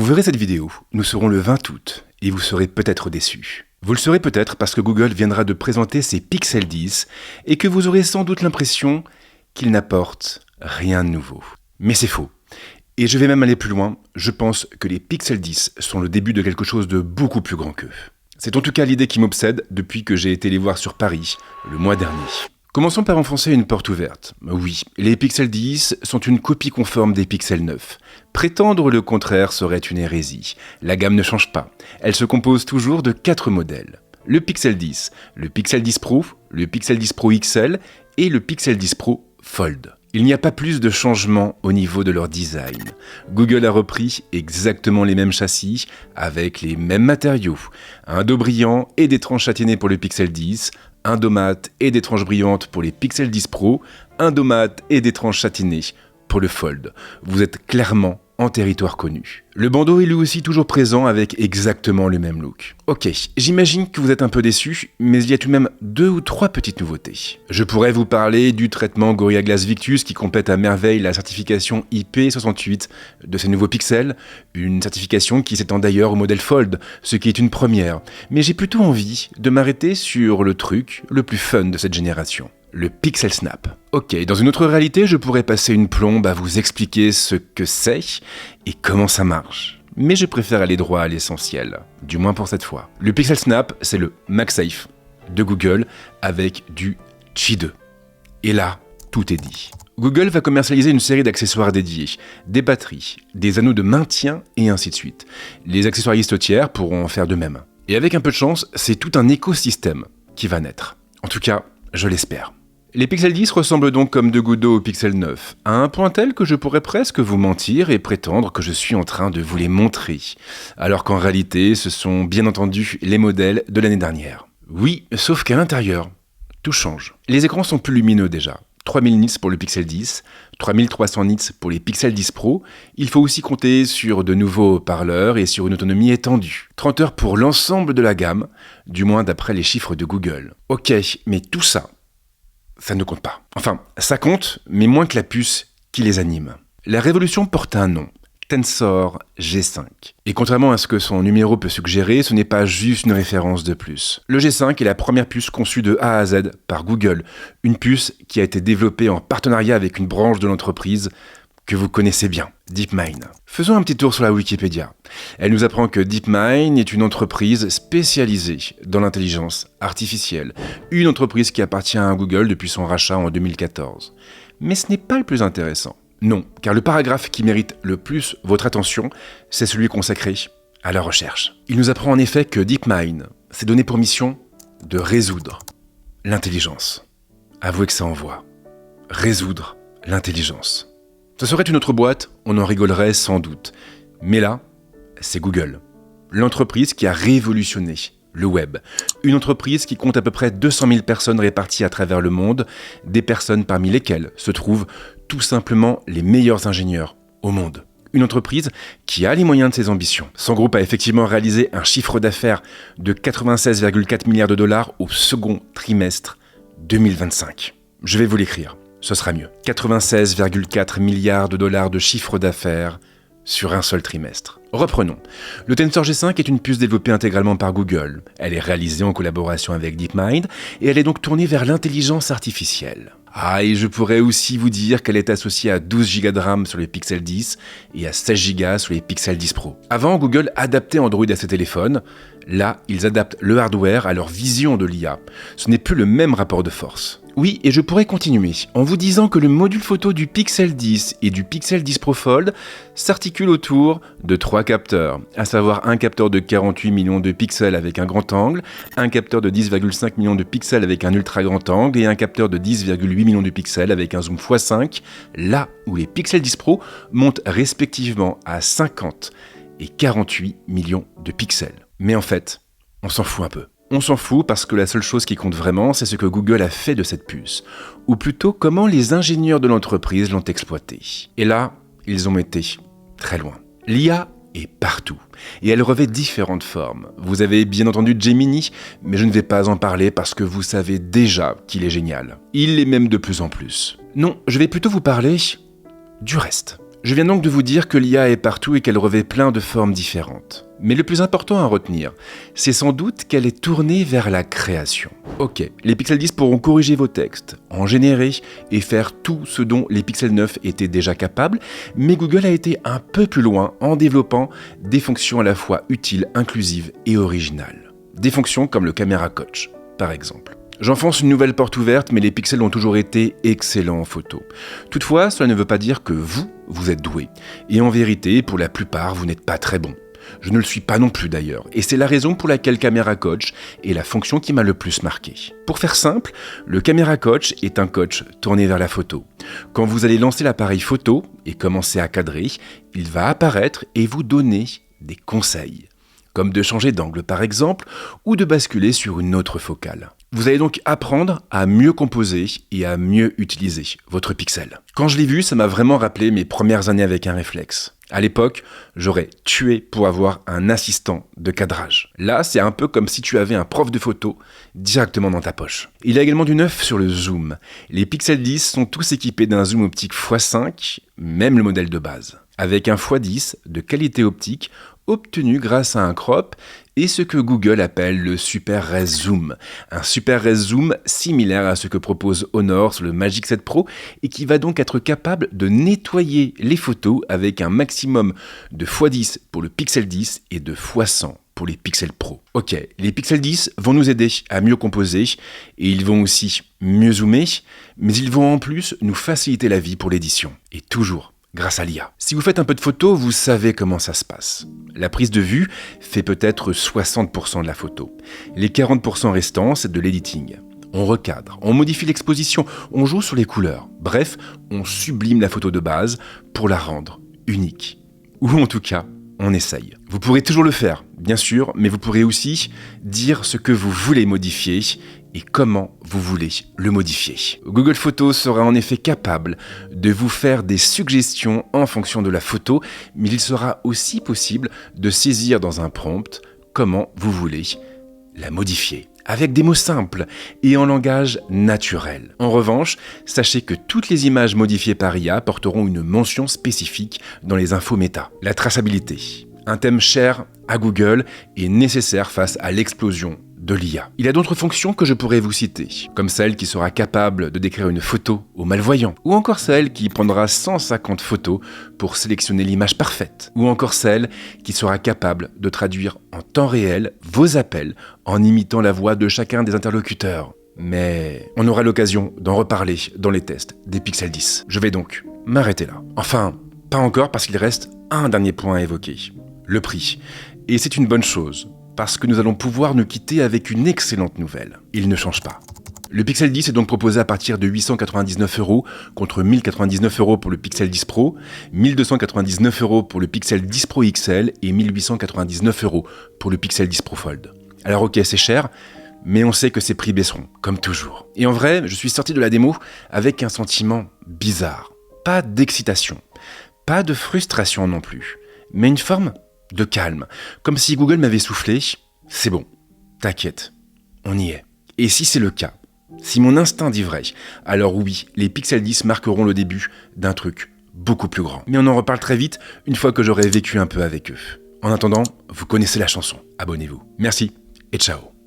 verrez cette vidéo, nous serons le 20 août et vous serez peut-être déçus. Vous le serez peut-être parce que Google viendra de présenter ses Pixel 10 et que vous aurez sans doute l'impression qu'il n'apporte rien de nouveau. Mais c'est faux. Et je vais même aller plus loin, je pense que les Pixel 10 sont le début de quelque chose de beaucoup plus grand qu'eux. C'est en tout cas l'idée qui m'obsède depuis que j'ai été les voir sur Paris le mois dernier. Commençons par enfoncer une porte ouverte. Oui, les Pixel 10 sont une copie conforme des Pixel 9. Prétendre le contraire serait une hérésie. La gamme ne change pas. Elle se compose toujours de 4 modèles. Le Pixel 10, le Pixel 10 Pro, le Pixel 10 Pro XL et le Pixel 10 Pro Fold. Il n'y a pas plus de changements au niveau de leur design. Google a repris exactement les mêmes châssis, avec les mêmes matériaux. Un dos brillant et des tranches châtinées pour le Pixel 10, un dos mat et des tranches brillantes pour les Pixel 10 Pro, un dos mat et des tranches châtinées pour le Fold. Vous êtes clairement en territoire connu. Le bandeau est lui aussi toujours présent avec exactement le même look. Ok, j'imagine que vous êtes un peu déçus, mais il y a tout de même 2 ou 3 petites nouveautés. Je pourrais vous parler du traitement Gorilla Glass Victus qui complète à merveille la certification IP68 de ces nouveaux pixels, une certification qui s'étend d'ailleurs au modèle Fold, ce qui est une première. Mais j'ai plutôt envie de m'arrêter sur le truc le plus fun de cette génération. Le Pixel Snap. Ok, dans une autre réalité, je pourrais passer une plombe à vous expliquer ce que c'est et comment ça marche. Mais je préfère aller droit à l'essentiel, du moins pour cette fois. Le Pixel Snap, c'est le MagSafe de Google avec du Qi 2. Et là, tout est dit. Google va commercialiser une série d'accessoires dédiés, des batteries, des anneaux de maintien et ainsi de suite. Les accessoiristes tiers pourront en faire de même. Et avec un peu de chance, c'est tout un écosystème qui va naître. En tout cas, je l'espère. Les Pixel 10 ressemblent donc comme deux gouttes d'eau au Pixel 9, à un point tel que je pourrais presque vous mentir et prétendre que je suis en train de vous les montrer, alors qu'en réalité, ce sont bien entendu les modèles de l'année dernière. Oui, sauf qu'à l'intérieur, tout change. Les écrans sont plus lumineux déjà. 3000 nits pour le Pixel 10, 3300 nits pour les Pixel 10 Pro. Il faut aussi compter sur de nouveaux haut-parleurs et sur une autonomie étendue. 30 heures pour l'ensemble de la gamme, du moins d'après les chiffres de Google. Ok, mais tout ça, ça ne compte pas. Enfin, ça compte, mais moins que la puce qui les anime. La révolution porte un nom. Tensor G5. Et contrairement à ce que son numéro peut suggérer, ce n'est pas juste une référence de plus. Le G5 est la première puce conçue de A à Z par Google, une puce qui a été développée en partenariat avec une branche de l'entreprise que vous connaissez bien, DeepMind. Faisons un petit tour sur la Wikipédia. Elle nous apprend que DeepMind est une entreprise spécialisée dans l'intelligence artificielle, une entreprise qui appartient à Google depuis son rachat en 2014. Mais ce n'est pas le plus intéressant. Non, car le paragraphe qui mérite le plus votre attention, c'est celui consacré à la recherche. Il nous apprend en effet que DeepMind s'est donné pour mission de résoudre l'intelligence. Avouez que ça envoie. Résoudre l'intelligence. Ce serait une autre boîte, on en rigolerait sans doute. Mais là, c'est Google, l'entreprise qui a révolutionné le web. Une entreprise qui compte à peu près 200 000 personnes réparties à travers le monde, des personnes parmi lesquelles se trouvent tout simplement les meilleurs ingénieurs au monde. Une entreprise qui a les moyens de ses ambitions. Son groupe a effectivement réalisé un chiffre d'affaires de 96,4 milliards de dollars au second trimestre 2025. Je vais vous l'écrire, ce sera mieux. 96,4 milliards de dollars de chiffre d'affaires sur un seul trimestre. Reprenons. Le Tensor G5 est une puce développée intégralement par Google. Elle est réalisée en collaboration avec DeepMind et elle est donc tournée vers l'intelligence artificielle. Ah, et je pourrais aussi vous dire qu'elle est associée à 12 Go de RAM sur les Pixel 10 et à 16 Go sur les Pixel 10 Pro. Avant, Google adaptait Android à ses téléphones. Là, ils adaptent le hardware à leur vision de l'IA. Ce n'est plus le même rapport de force. Oui, et je pourrais continuer en vous disant que le module photo du Pixel 10 et du Pixel 10 Pro Fold s'articule autour de 3 capteurs, à savoir un capteur de 48 millions de pixels avec un grand angle, un capteur de 10,5 millions de pixels avec un ultra grand angle et un capteur de 10,8 millions de pixels avec un zoom x5, là où les Pixel 10 Pro montent respectivement à 50 et 48 millions de pixels. Mais en fait, on s'en fout un peu. On s'en fout parce que la seule chose qui compte vraiment, c'est ce que Google a fait de cette puce, ou plutôt comment les ingénieurs de l'entreprise l'ont exploitée. Et là, ils ont été très loin. L'IA est partout, et elle revêt différentes formes. Vous avez bien entendu Gemini, mais je ne vais pas en parler parce que vous savez déjà qu'il est génial. Il l'est même de plus en plus. Non, je vais plutôt vous parler du reste. Je viens donc de vous dire que l'IA est partout et qu'elle revêt plein de formes différentes. Mais le plus important à retenir, c'est sans doute qu'elle est tournée vers la création. Ok, les Pixel 10 pourront corriger vos textes, en générer et faire tout ce dont les Pixel 9 étaient déjà capables, mais Google a été un peu plus loin en développant des fonctions à la fois utiles, inclusives et originales. Des fonctions comme le Camera Coach, par exemple. J'enfonce une nouvelle porte ouverte, mais les pixels ont toujours été excellents en photo. Toutefois, cela ne veut pas dire que vous êtes doué. Et en vérité, pour la plupart, vous n'êtes pas très bon. Je ne le suis pas non plus d'ailleurs, et c'est la raison pour laquelle Camera Coach est la fonction qui m'a le plus marqué. Pour faire simple, le Camera Coach est un coach tourné vers la photo. Quand vous allez lancer l'appareil photo et commencer à cadrer, il va apparaître et vous donner des conseils, comme de changer d'angle par exemple, ou de basculer sur une autre focale. Vous allez donc apprendre à mieux composer et à mieux utiliser votre pixel. Quand je l'ai vu, ça m'a vraiment rappelé mes premières années avec un réflexe. À l'époque, j'aurais tué pour avoir un assistant de cadrage. Là, c'est un peu comme si tu avais un prof de photo directement dans ta poche. Il y a également du neuf sur le zoom. Les Pixel 10 sont tous équipés d'un zoom optique x5, même le modèle de base, avec un x10 de qualité optique obtenu grâce à un crop et ce que Google appelle le Super Res Zoom. Un Super Res Zoom similaire à ce que propose Honor sur le Magic 7 Pro et qui va donc être capable de nettoyer les photos avec un maximum de x10 pour le Pixel 10 et de x100 pour les Pixel Pro. Ok, les Pixel 10 vont nous aider à mieux composer et ils vont aussi mieux zoomer, mais ils vont en plus nous faciliter la vie pour l'édition. Et toujours grâce à l'IA. Si vous faites un peu de photo, vous savez comment ça se passe. La prise de vue fait peut-être 60% de la photo. Les 40% restants, c'est de l'editing. On recadre, on modifie l'exposition, on joue sur les couleurs. Bref, on sublime la photo de base pour la rendre unique. Ou en tout cas, on essaye. Vous pourrez toujours le faire, bien sûr, mais vous pourrez aussi dire ce que vous voulez modifier et comment vous voulez le modifier. Google Photos sera en effet capable de vous faire des suggestions en fonction de la photo, mais il sera aussi possible de saisir dans un prompt comment vous voulez la modifier, avec des mots simples et en langage naturel. En revanche, sachez que toutes les images modifiées par IA porteront une mention spécifique dans les infos méta. La traçabilité, un thème cher à Google et nécessaire face à l'explosion de l'IA. Il y a d'autres fonctions que je pourrais vous citer, comme celle qui sera capable de décrire une photo aux malvoyants, ou encore celle qui prendra 150 photos pour sélectionner l'image parfaite, ou encore celle qui sera capable de traduire en temps réel vos appels en imitant la voix de chacun des interlocuteurs. Mais on aura l'occasion d'en reparler dans les tests des Pixel 10. Je vais donc m'arrêter là. Enfin, pas encore parce qu'il reste un dernier point à évoquer, le prix. Et c'est une bonne chose, parce que nous allons pouvoir nous quitter avec une excellente nouvelle. Il ne change pas. Le Pixel 10 est donc proposé à partir de 899 € contre 1099 € pour le Pixel 10 Pro, 1299 € pour le Pixel 10 Pro XL et 1899 € pour le Pixel 10 Pro Fold. Alors ok, c'est cher, mais on sait que ces prix baisseront, comme toujours. Et en vrai, je suis sorti de la démo avec un sentiment bizarre. Pas d'excitation, pas de frustration non plus, mais une forme de calme, comme si Google m'avait soufflé « C'est bon, t'inquiète, on y est ». Et si c'est le cas, si mon instinct dit vrai, alors oui, les Pixel 10 marqueront le début d'un truc beaucoup plus grand. Mais on en reparle très vite une fois que j'aurai vécu un peu avec eux. En attendant, vous connaissez la chanson, abonnez-vous. Merci et ciao.